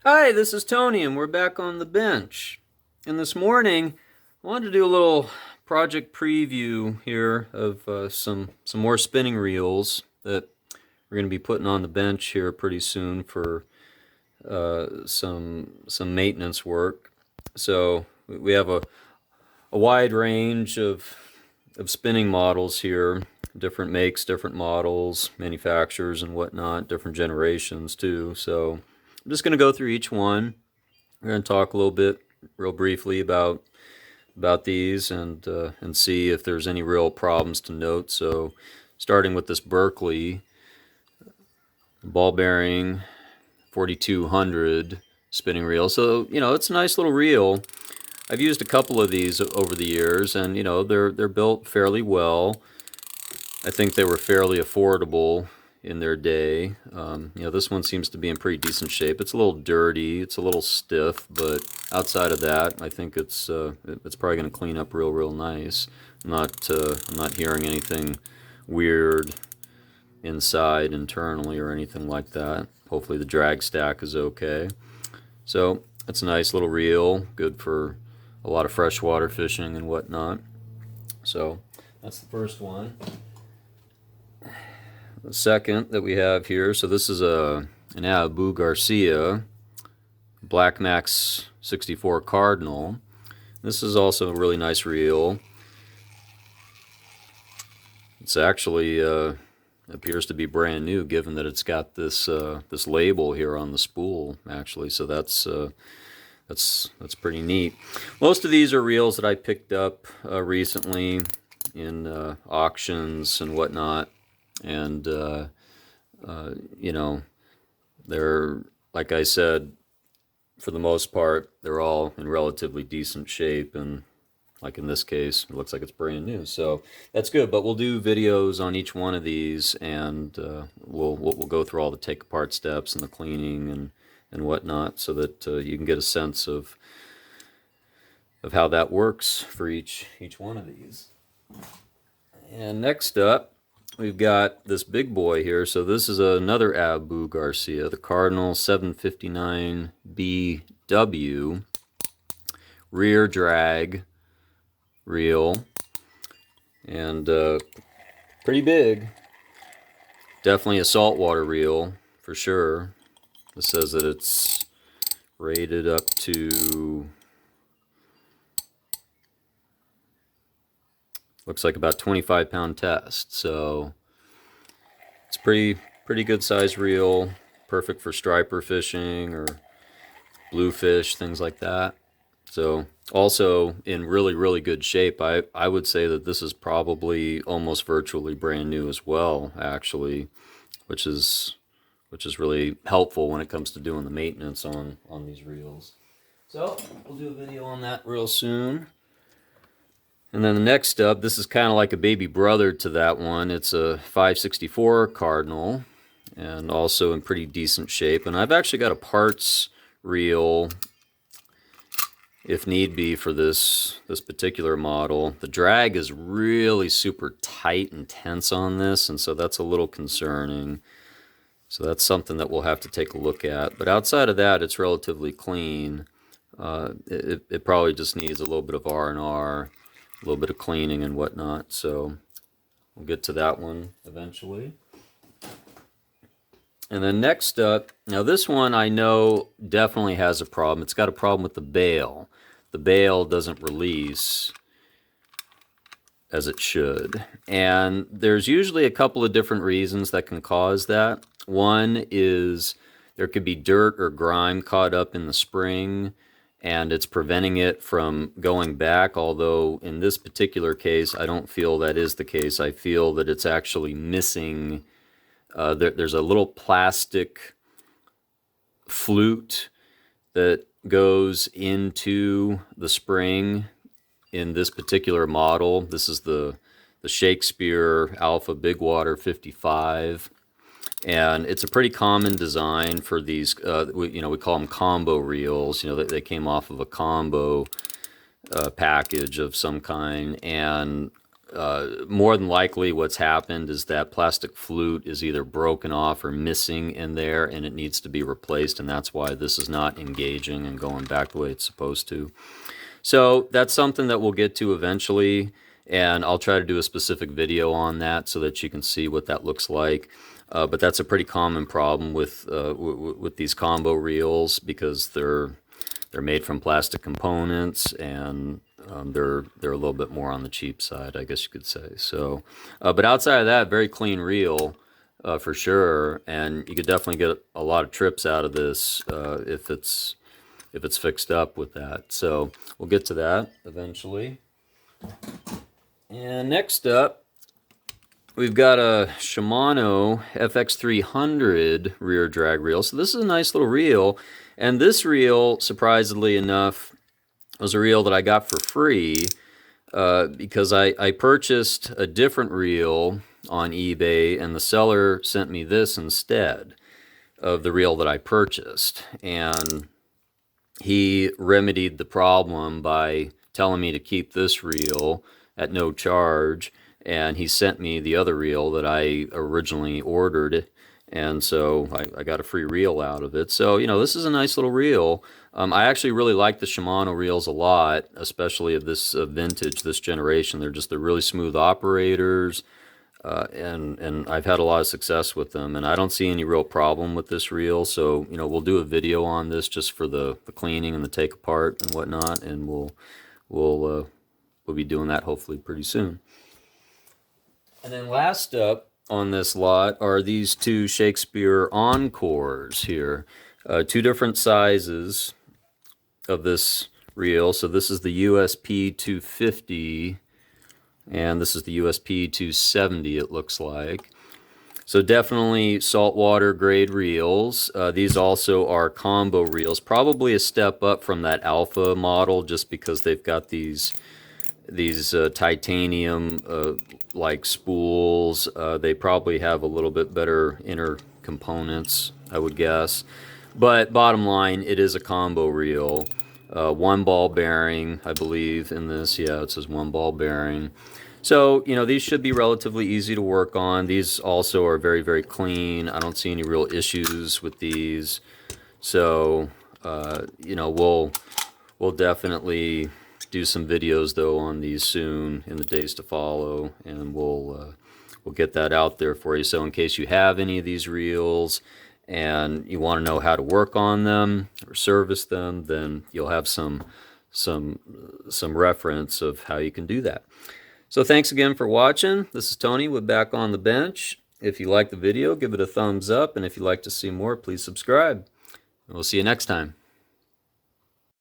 Hi, this is Tony, and we're back on the bench. And this morning, I wanted to do a little project preview here of some more spinning reels that we're going to be putting on the bench here pretty soon for some maintenance work. So we have a wide range of spinning models here, different makes, different models, manufacturers, and whatnot, different generations too. So I'm just going to go through each one. We're going to talk a little bit, real briefly, about these and see if there's any real problems to note. So, starting with this Berkeley ball bearing 4200 spinning reel. So it's a nice little reel. I've used a couple of these over the years, and they're built fairly well. I think they were fairly affordable in their day. This one seems to be in pretty decent shape. It's a little dirty, it's a little stiff, but outside of that, I think it's probably going to clean up real nice. I'm not hearing anything weird inside internally or anything like that. Hopefully the drag stack is okay. So it's a nice little reel, good for a lot of freshwater fishing and whatnot. So that's the first one. The second that we have here, so this is an Abu Garcia Black Max 64 Cardinal. This is also a really nice reel. It's actually appears to be brand new, given that it's got this this label here on the spool, actually. So that's pretty neat. Most of these are reels that I picked up recently in auctions and whatnot, and they're, like I said, for the most part, they're all in relatively decent shape, and like in this case, it looks like it's brand new. So that's good. But we'll do videos on each one of these, and we'll go through all the take apart steps and the cleaning and whatnot, so that you can get a sense of how that works for each one of these. And next up, we've got this big boy here. So this is another Abu Garcia, the Cardinal 759BW rear drag reel, and pretty big. Definitely a saltwater reel for sure. It says that it's rated up to, looks like about 25-pound test. So it's pretty good size reel, perfect for striper fishing or bluefish, things like that. So also in really good shape. I would say that this is probably almost virtually brand new as well, actually, which is really helpful when it comes to doing the maintenance on these reels. So we'll do a video on that real soon. And then the next up, this is kind of like a baby brother to that one. It's a 564 Cardinal, and also in pretty decent shape. And I've actually got a parts reel, if need be, for this particular model. The drag is really super tight and tense on this, and so that's a little concerning. So that's something that we'll have to take a look at. But outside of that, it's relatively clean. It probably just needs a little bit of R&R, a little bit of cleaning and whatnot. So we'll get to that one eventually. And then next up, now this one I know definitely has a problem. It's got a problem with the bail. The bail doesn't release as it should. And there's usually a couple of different reasons that can cause that. One is there could be dirt or grime caught up in the spring, and it's preventing it from going back, although in this particular case, I don't feel that is the case. I feel that it's actually missing. There's a little plastic flute that goes into the spring in this particular model. This is the Shakespeare Alpha Big Water 55. And it's a pretty common design for these, we call them combo reels. They came off of a combo package of some kind. And more than likely what's happened is that plastic flute is either broken off or missing in there, and it needs to be replaced, and that's why this is not engaging and going back the way it's supposed to. So that's something that we'll get to eventually, and I'll try to do a specific video on that so that you can see what that looks like. But that's a pretty common problem with these combo reels, because they're made from plastic components, and they're a little bit more on the cheap side, I guess you could say. So, but outside of that, very clean reel for sure, and you could definitely get a lot of trips out of this if it's fixed up with that. So we'll get to that eventually. And next up, we've got a Shimano FX300 rear drag reel. So this is a nice little reel. And this reel, surprisingly enough, was a reel that I got for free because I purchased a different reel on eBay, and the seller sent me this instead of the reel that I purchased. And he remedied the problem by telling me to keep this reel at no charge, and he sent me the other reel that I originally ordered, and so I got a free reel out of it. So, you know, this is a nice little reel. I actually really like the Shimano reels a lot, especially of this vintage, this generation. They're really smooth operators, and I've had a lot of success with them, and I don't see any real problem with this reel. So, you know, we'll do a video on this just for the cleaning and the take apart and whatnot, and we'll be doing that hopefully pretty soon. And then last up on this lot are these two Shakespeare Encores here. Two different sizes of this reel. So this is the USP 250, and this is the USP 270, it looks like. So definitely saltwater grade reels. These also are combo reels, probably a step up from that Alpha model, just because they've got these titanium like spools. They probably have a little bit better inner components, I would guess. But bottom line, it is a combo reel. One ball bearing, I believe, in this. Yeah, it says one ball bearing. So, you know, these should be relatively easy to work on. These also are very, very clean. I don't see any real issues with these. So, you know, we'll definitely do some videos though on these soon in the days to follow, and we'll get that out there for you. So in case you have any of these reels and you want to know how to work on them or service them, then you'll have some reference of how you can do that. So thanks again for watching. This is Tony with Back on the Bench. If you like the video, give it a thumbs up, and if you'd like to see more, please subscribe. And we'll see you next time.